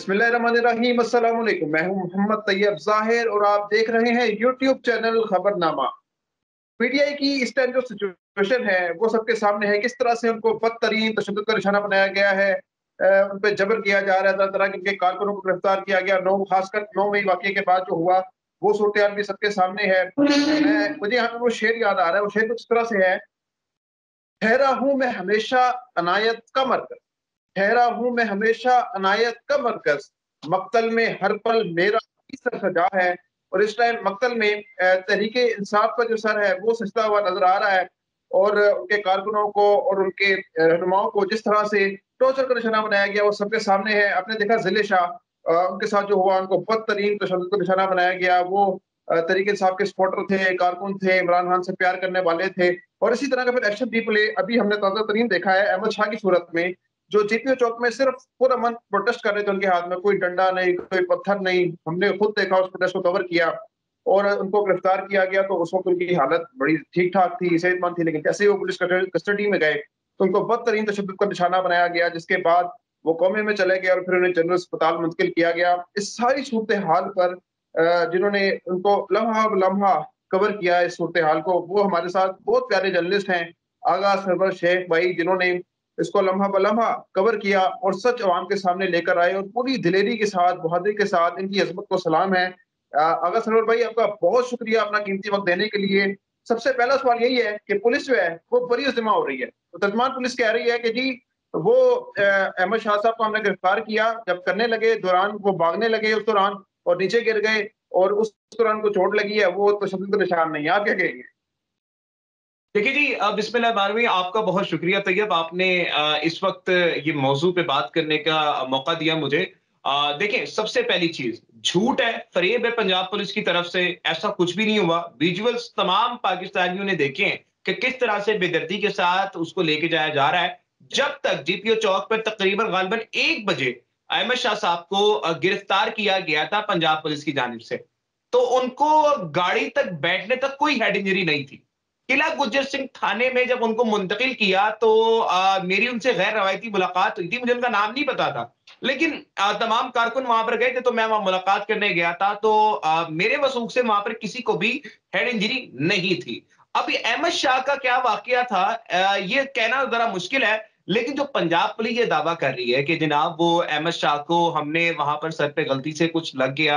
बिस्मिल्लाहिर्रहमानिर्रहीम, अस्सलाम वालेकुम। मैं हूं मोहम्मद तैयब ज़ाहिर और आप देख रहे हैं यूट्यूब चैनल खबरनामा। पीटीआई की इस टाइम जो सिचुएशन है वो सबके सामने है। किस तरह से उनको बदतरीन तशद्दुद का निशाना बनाया गया है, उन पे जबर किया जा रहा है, तरह तरह के उनके कारकुनों को गिरफ्तार किया गया। खासकर 9 मई वाकये के बाद जो हुआ वो सूरत भी सबके सामने है। मुझे यहाँ पे वो शेर याद आ रहा है। वो शेर कुछ इस तरह से है, ठहरा हूं मैं हमेशा अनायत का मरकज, ठहरा हूं मैं हमेशा अनायत का मरकज, मक्तल में हर पल मेरा ही सर सजा है। और इस टाइम मक्तल में तहरीके इंसाफ का जो सर है वो सजता हुआ नजर आ रहा है। और उनके कारकुनों को और उनके रहनुमाओं को जिस तरह से टॉर्चर का निशाना बनाया गया वो सबके सामने है। आपने देखा जिले शाह, उनके साथ जो हुआ, उनको बदतरीन तशद्दुद का निशाना बनाया गया। वो तरीके इंसाफ के सपोर्टर थे, कारकुन थे, इमरान खान से प्यार करने वाले थे। और इसी तरह का फिर एक्शन भी प्ले अभी हमने ताजा तरीन देखा है अहमद शाह की सूरत में, जो जीपीओ चौक में सिर्फ पूरा मन प्रोटेस्ट कर रहे थे। उनके हाथ में कोई डंडा नहीं, कोई पत्थर नहीं। हमने खुद देखा, उस प्रोटेस्ट को कवर किया और उनको गिरफ्तार किया गया। तो उस वक्त उनकी हालत बड़ी ठीक ठाक थी, सेहतमंद थी। लेकिन जैसे ही वो पुलिस कस्टडी में गए तो उनको बदतरीन तशद्दुद का निशाना बनाया गया, जिसके बाद वो कोमे में चले गए और फिर उन्हें जनरल अस्पताल मुंतकिल किया गया। इस सारी सूरत हाल पर जिन्होंने उनको लम्हा ब लम्हा कवर किया है इस सूरत हाल को, वो हमारे साथ बहुत प्यारे जर्नलिस्ट हैं, आगा सरवर शेख भाई, जिन्होंने इसको लम्हा ब लम्हा कवर किया और सच अवाम के सामने लेकर आए और पूरी दिलेरी के साथ, बहादुरी के साथ। इनकी अज़मत को सलाम है। आगा सरवर भाई, आपका बहुत शुक्रिया अपना कीमती वक्त देने के लिए। सबसे पहला सवाल यही है कि पुलिस जो है वो बरी ज़िम्मा हो रही है। तो तर्जुमान पुलिस कह रही है कि जी वो अहमद शाह साहब को हमने गिरफ्तार किया, जब करने लगे दौरान वो भागने लगे उस दौरान और नीचे गिर गए और उस दौरान उनको चोट लगी है, वो तशद्दुद का निशान नहीं है। आप क्या कहेंगे? देखिए जी, बिस्मिल्लाह आपका बहुत शुक्रिया तैयब, आपने इस वक्त ये मौजू पे बात करने का मौका दिया मुझे। देखिए, सबसे पहली चीज झूठ है, फरेब है पंजाब पुलिस की तरफ से। ऐसा कुछ भी नहीं हुआ। विजुअल्स तमाम पाकिस्तानियों ने देखे हैं कि किस तरह से बेदर्दी के साथ उसको लेके जाया जा रहा है। जब तक जीपीओ चौक पर तकरीबन गालिबन 1 बजे अहमद शाह साहब को गिरफ्तार किया गया था पंजाब पुलिस की जानिब से, तो उनको गाड़ी तक बैठने तक कोई हेड इंजरी नहीं थी। किला गुज्जर सिंह थाने में जब उनको मुंतकिल किया तो मेरी उनसे गैर रवायती मुलाकात हुई थी। मुझे उनका नाम नहीं पता था, लेकिन तमाम कारकुन वहां पर गए थे तो मैं वहां मुलाकात करने गया था। तो मेरे वसूख से वहां पर किसी को भी हेड इंजरी नहीं थी। अब ये अहमद शाह का क्या वाकया था, ये कहना जरा मुश्किल है। लेकिन जो पंजाब पुलिस ये दावा कर रही है कि जनाब वो अहमद शाह को हमने वहां पर सर पे गलती से कुछ लग गया,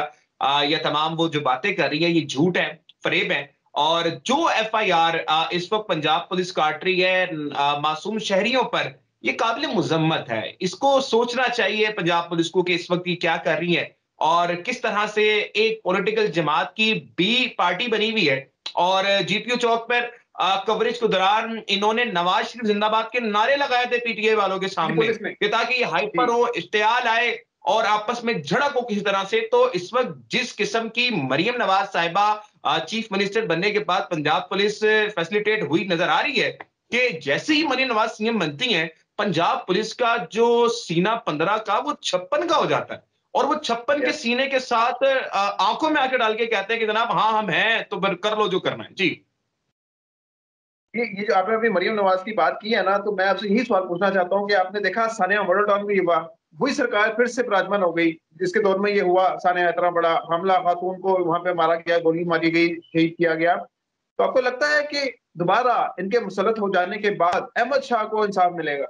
या तमाम वो जो बातें कर रही है ये झूठ है, फरेब है। और जो एफआईआर इस वक्त पंजाब पुलिस काट रही है मासूम शहरियों पर, ये काबिल मुजम्मत है। इसको सोचना चाहिए पंजाब पुलिस को कि इस वक्त ये क्या कर रही है और किस तरह से एक पॉलिटिकल जमात की बी पार्टी बनी हुई है। और जीपीओ चौक पर कवरेज के दौरान इन्होंने नवाज शरीफ जिंदाबाद के नारे लगाए थे पीटीआई वालों के जी, सामने पुलिस ने। कि ताकि ये जी। हाइपर हो, इश्तियाल आए और आपस में झड़प हो किसी तरह से। तो इस वक्त जिस किस्म की मरियम नवाज साहिबा चीफ मिनिस्टर बनने के बाद पंजाब पुलिस फैसिलिटेट हुई नजर आ रही है कि जैसे ही मरियम नवाज सीएम बनती हैं, पंजाब पुलिस का जो सीना 15 का वो 56 का हो जाता है। और वो 56 के यस। सीने के साथ आंखों में आंखें डाल के कहते हैं कि जनाब हाँ हम हैं, तो फिर कर लो जो करना है। जी। ये जो आपने अभी मरियम नवाज की बात की है ना, तो मैं आपसे यही सवाल पूछना चाहता हूँ कि आपने देखा सानिया मॉडल टाउन में ये हुआ, वही सरकार फिर से विराजमान हो गई जिसके दौर में ये हुआ। सानिया इतना बड़ा हमला, खातून को वहां पे मारा गया, गोली मारी गई, शहीद किया गया। तो आपको लगता है कि दोबारा इनके मुसल्लत हो जाने के बाद अहमद शाह को इंसाफ मिलेगा?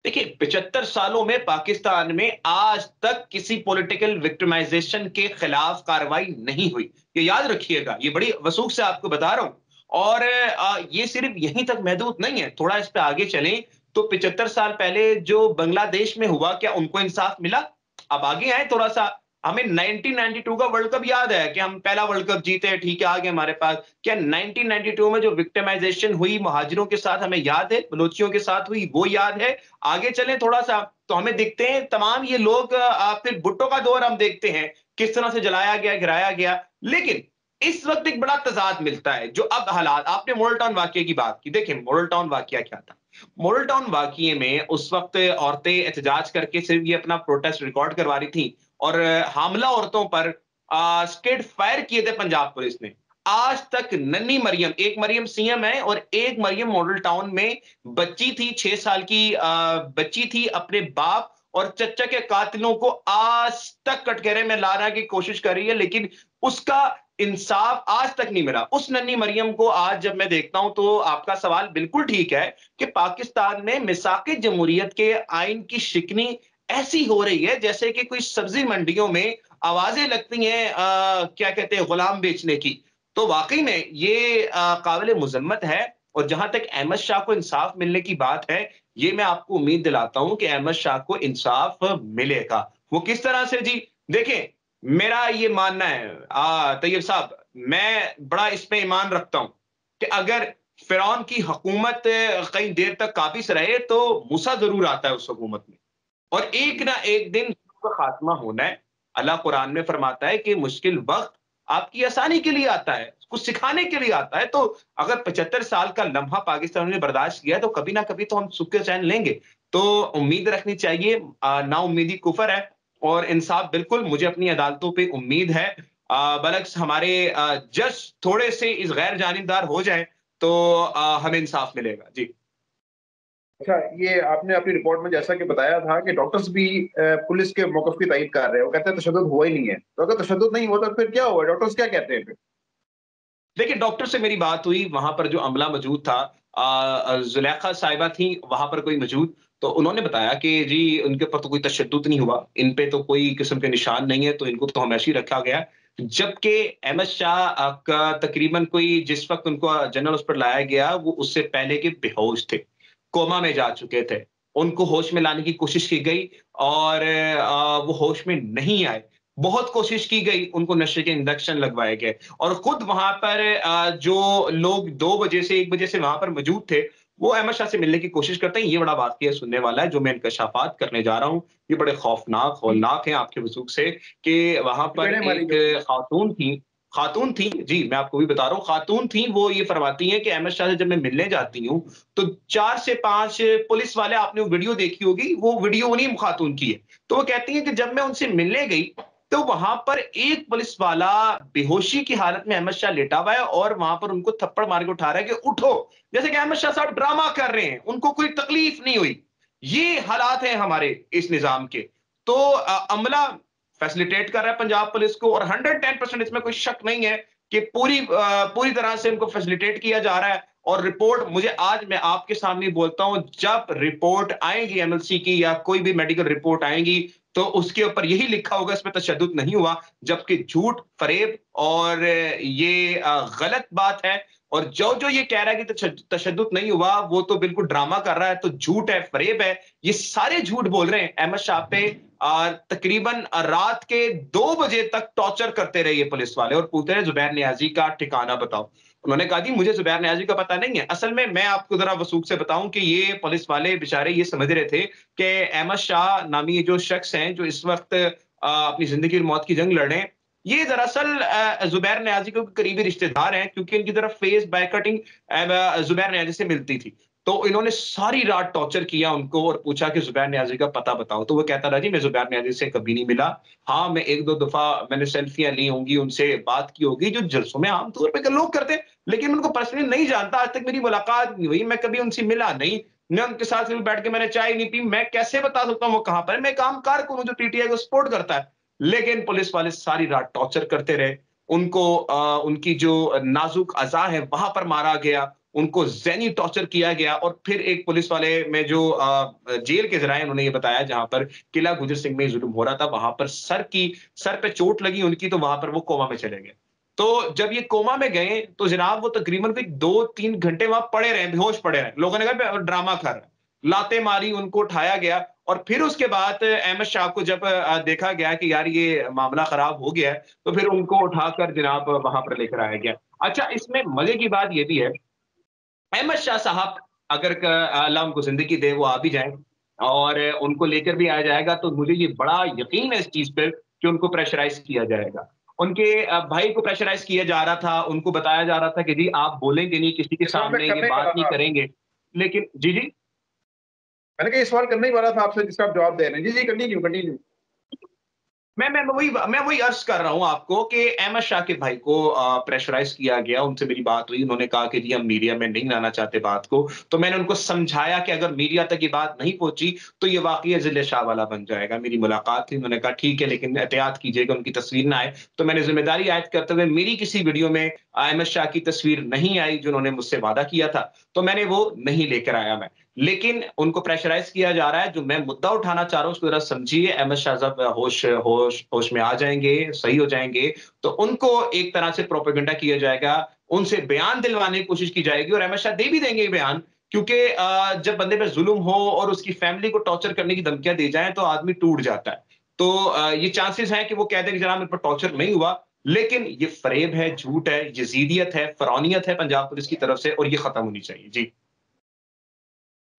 देखिए, 75 सालों में पाकिस्तान में आज तक किसी पॉलिटिकल विक्टिमाइजेशन के खिलाफ कार्रवाई नहीं हुई। ये याद रखिएगा, ये बड़ी वसूख से आपको बता रहा हूं। और ये सिर्फ यहीं तक महदूद नहीं है, थोड़ा इस पे आगे चलें तो 75 साल पहले जो बांग्लादेश में हुआ, क्या उनको इंसाफ मिला? अब आगे आए थोड़ा सा। हमें 1992 का वर्ल्ड कप याद है कि हम पहला वर्ल्ड कप जीते, ठीक है, आगे हमारे पास। क्या 1992 में जो विक्टिमाइजेशन हुई मुहाजिरों के साथ हमें याद है, बलोचियों के साथ हुई, वो याद है? आगे चलें थोड़ा सा तो हमें दिखते हैं तमाम ये लोग, फिर भुट्टो का दौर हम देखते हैं किस तरह से जलाया गया, गिराया गया। लेकिन इस वक्त एक बड़ा तजाद मिलता है जो अब हालात। आपने मॉडल टाउन वाकये की बात की, देखिए मॉडल टाउन वाकया क्या था। मॉडल टाउन वाकये में उस वक्त औरतें एहतजाज करके सिर्फ ये अपना प्रोटेस्ट रिकॉर्ड करवा रही थी और हामला औरतों पर स्ट्रेट फायर किए थे पंजाब पुलिस ने। आज तक नन्ही मरियम, एक मरियम सीएम है और एक मरियम मॉडल टाउन में बच्ची थी, 6 साल की बच्ची थी, अपने बाप और चच्चा के कातिलों को आज तक कटघरे में लाने की कोशिश कर रही है, लेकिन उसका इंसाफ आज तक नहीं मिला। उस नन्ही मरियम को आज जब मैं देखता हूं तो आपका सवाल बिल्कुल ठीक है कि पाकिस्तान में मिसाक जमहूरियत के आइन की शिकनी ऐसी हो रही है जैसे कि कोई सब्जी मंडियों में आवाजें लगती हैं क्या कहते हैं गुलाम बेचने की। तो वाकई में ये काबिल मुजम्मत है। और जहां तक अहमद शाह को इंसाफ मिलने की बात है, ये मैं आपको उम्मीद दिलाता हूं कि अहमद शाह को इंसाफ मिलेगा। वो किस तरह से जी? देखें, मेरा ये मानना है तैयब साहब, मैं बड़ा इसमें ईमान रखता हूं कि अगर फिरौन की हुकूमत कई देर तक काबिज रहे तो मूसा जरूर आता है उस हुकूमत में, और एक ना एक दिन उसका खात्मा होना है। अल्लाह कुरान में फरमाता है कि मुश्किल वक्त आपकी आसानी के लिए आता है, कुछ सिखाने के लिए आता है। तो अगर 75 साल का लम्हा पाकिस्तान ने बर्दाश्त किया है, तो कभी ना कभी तो हम सुख के चैन लेंगे। तो उम्मीद रखनी चाहिए, नाउम्मीदी कुफर है, और इंसाफ बिल्कुल मुझे अपनी अदालतों पे उम्मीद है। बरअक्स हमारे जज थोड़े से इस गैर जानिबदार हो जाएँ, तो हमें इंसाफ मिलेगा। जी। अच्छा, ये आपने अपनी रिपोर्ट में जैसा कि बताया था कि डॉक्टर्स भी पुलिस के मौक़िफ़ की तायीद कर रहे हैं। वो कहते हैं तशद्दुद हुआ ही नहीं है। तो अगर तशद्दुद नहीं हुआ तो फिर क्या हुआ? डॉक्टर्स क्या कहते हैं फिर? देखिए, डॉक्टर से मेरी बात हुई, वहाँ पर जो अमला मौजूद था, ज़ुलेखा साहिबा थी वहाँ पर कोई मौजूद, तो उन्होंने बताया कि जी उनके ऊपर तो कोई तशद्दुद नहीं हुआ, इन पे तो कोई किस्म के निशान नहीं है, तो इनको तो हम ऐसे ही रखा गया। जबकि अहमद शाह का तकरीबन कोई जिस वक़्त उनको जनरल हॉस्पिटल लाया गया, वो उससे पहले के बेहोश थे, कोमा में जा चुके थे। उनको होश में लाने की कोशिश की गई और वो होश में नहीं आए। बहुत कोशिश की गई, उनको नशे के इंजेक्शन लगवाए गए, और खुद वहाँ पर जो लोग 2 बजे से 1 बजे से वहाँ पर मौजूद थे, वो अहमद शाह से मिलने की कोशिश करते हैं। ये बड़ा वाक़या सुनने वाला है, जो मैं इंकशाफ़ात करने जा रहा हूँ। ये बड़े खौफ़नाक, हौलनाक हैं आपके वजूद से कि वहाँ पर चपेड़े मारी एक गई। खातून थी, जी, मैं आपको भी बता रहा हूँ, खातून थी, वो ये फरमाती हैं कि अहमद शाह से जब मैं मिलने जाती हूँ, तो 4 से 5 पुलिस वाले, आपने वो वीडियो देखी होगी, वो वीडियो उन्हीं खातून की है। तो वो कहती हैं कि जब मैं उनसे मिलने गई, तो वहां पर एक पुलिस वाला बेहोशी की हालत में अहमद शाह लेटा हुआ है और वहां पर उनको थप्पड़ मार के उठा रहा है कि उठो, जैसे कि अहमद शाह साहब ड्रामा कर रहे हैं, उनको कोई तकलीफ नहीं हुई। ये हालात हैं हमारे इस निजाम के। तो अमला फैसिलिटेट कर रहा है पंजाब पुलिस को, और 110% इसमें कोई शक नहीं है कि पूरी तरह से उनको फैसिलिटेट किया जा रहा है। और रिपोर्ट मुझे आज मैं आपके सामने बोलता हूं, जब रिपोर्ट आएगी एमएलसी की या कोई भी मेडिकल रिपोर्ट आएगी, तो उसके ऊपर यही लिखा होगा इसमें तशद्दुद नहीं हुआ, जबकि झूठ, फरेब और ये गलत बात है। और जो जो ये कह रहा है कि तशद्दुद नहीं हुआ, वो तो बिल्कुल ड्रामा कर रहा है, तो झूठ है, फरेब है। ये सारे झूठ बोल रहे हैं। अहमद शाह पे तकरीबन रात के 2 बजे तक टॉर्चर करते रहे ये पुलिस वाले, और पूछते रहे जुबैर नियाजी का ठिकाना बताओ। उन्होंने कहा जी मुझे जुबैर नियाजी का पता नहीं है। असल में मैं आपको जरा वसूख से बताऊं कि ये पुलिस वाले बेचारे ये समझ रहे थे कि अहमद शाह नामी ये जो शख्स हैं, जो इस वक्त अपनी जिंदगी और मौत की जंग लड़ रहे हैं, ये दरअसल जुबैर नियाजी के करीबी रिश्तेदार हैं, क्योंकि इनकी तरफ फेस बैककटिंग जुबैर नियाजी से मिलती थी। तो इन्होंने सारी रात टॉर्चर किया उनको और पूछा कि जुबैर नियाजी का पता बताओ। तो वो कहता रहा जी मैं जुबैर नियाजी से कभी नहीं मिला। हाँ, मैं 1-2 दफा मैंने सेल्फियां ली होंगी, उनसे बात की होगी, जो जलसों में आम तौर पे लोग करते हैं, लेकिन उनको पर्सनली नहीं जानता। आज तक मेरी मुलाकात नहीं हुई, मैं कभी उनसे मिला नहीं, मैं उनके साथ कभी बैठ के मैंने चाय नहीं पी। मैं कैसे बता सकता हूँ वो कहाँ पर है? मैं एक आम कारकुन हूँ जो पीटीआई को सपोर्ट करता है। लेकिन पुलिस वाले सारी रात टॉर्चर करते रहे। उनको उनकी जो नाजुक अज़ा है वहां पर मारा गया, उनको ज़हनी टॉर्चर किया गया। और फिर एक पुलिस वाले में जो जेल के ज़राए उन्होंने ये बताया, जहां पर किला गुजर सिंह में जुल्म हो रहा था, वहां पर सर पे चोट लगी उनकी, तो वहां पर वो कोमा में चले गए। तो जब ये कोमा में गए, तो जनाब वो तकरीबन कोई 2-3 घंटे वहां पड़े रहे, बेहोश पड़े रहे। लोगों ने कहा ड्रामा कर रहा है। लातें मारी, उनको उठाया गया, और फिर उसके बाद अहमद शाह को जब देखा गया कि यार ये मामला खराब हो गया है, तो फिर उनको उठाकर जनाब वहां पर लेकर आया गया। अच्छा, इसमें मजे की बात ये भी है, अहमद शाह साहब अगर अल्लाह उनको जिंदगी दे, वो आ भी जाएं और उनको लेकर भी आया जाएगा, तो मुझे ये बड़ा यकीन है इस चीज पर कि उनको प्रेशराइज किया जाएगा। उनके भाई को प्रेशराइज किया जा रहा था, उनको बताया जा रहा था कि जी आप बोलेंगे नहीं, किसी के ये सवाल मैं सामने ये करने ही वाला बात नहीं था। करेंगे। लेकिन जी जी। मैंने कहा ये सवाल करने ही वाला था आपसे जिसका आप जवाब दे रहे हैं। जी, जी, कंटिन्यू, कंटिन्यू। मैं वही अर्ज़ कर रहा हूँ आपको कि अहमद शाकिर भाई को प्रेशराइज़ किया गया, उनसे मेरी बात हुई, उन्होंने कहा कि जी हम मीडिया में नहीं लाना चाहते बात को। तो मैंने उनको समझाया कि अगर मीडिया तक ये बात नहीं पहुँची, तो ये वाक़या ज़िले शाह वाला बन जाएगा। मेरी मुलाकात थी, उन्होंने कहा ठीक है लेकिन एहतियात कीजिएगा उनकी तस्वीर ना आए। तो मैंने ज़िम्मेदारी आयद करते हुए मेरी किसी वीडियो में अहमद शाह की तस्वीर नहीं आई जो उन्होंने मुझसे वादा किया था, तो मैंने वो नहीं लेकर आया मैं। लेकिन उनको प्रेशराइज़ किया जा रहा है, जो मैं मुद्दा उठाना चाह रहा हूँ उसको ज़रा समझिए। अहमद शाह साहब होश होश होश में आ जाएँगे, सही हो जाएँगे, तो उनको एक तरह से प्रोपेगेंडा किया जाएगा, उनसे बयान दिलवाने की कोशिश की जाएगी और अहमद शाह दे भी देंगे बयान क्योंकि जब बंदे पे ज़ुल्म हो और उसकी फैमिली को टॉर्चर करने की धमकियाँ दी जाएँ, तो आदमी टूट जाता है। तो ये चांसेस हैं कि वो कह दें कि जनाब मेरे पर टॉर्चर नहीं हुआ, लेकिन ये फ़रेब है, झूठ है, यज़ीदियत है, फ़िरौनियत है पंजाब पुलिस की तरफ से और ये खत्म होनी चाहिए। जी।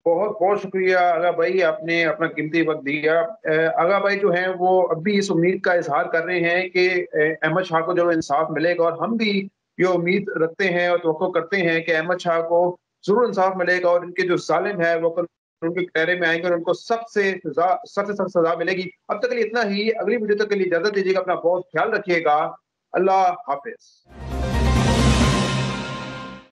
बहुत-बहुत शुक्रिया आगा भाई, आपने अपना कीमती वक़्त दिया। आगा भाई जो हैं वो अब भी इस उम्मीद का इज़हार कर रहे हैं कि अहमद शाह को जो इंसाफ़ मिलेगा और हम भी ये उम्मीद रखते हैं और तवक्को करते हैं कि अहमद शाह को ज़रूर इंसाफ़ मिलेगा और इनके जो ज़ालिम है वो कल उनके घेरे में आएँगे और उनको सख्त से सख्त सज़ा मिलेगी। अब तक के लिए इतना ही, अगली वीडियो तक के लिए इजाज़त दीजिएगा, अपना बहुत ख़्याल रखिएगा। अल्लाह हाफ़िज़।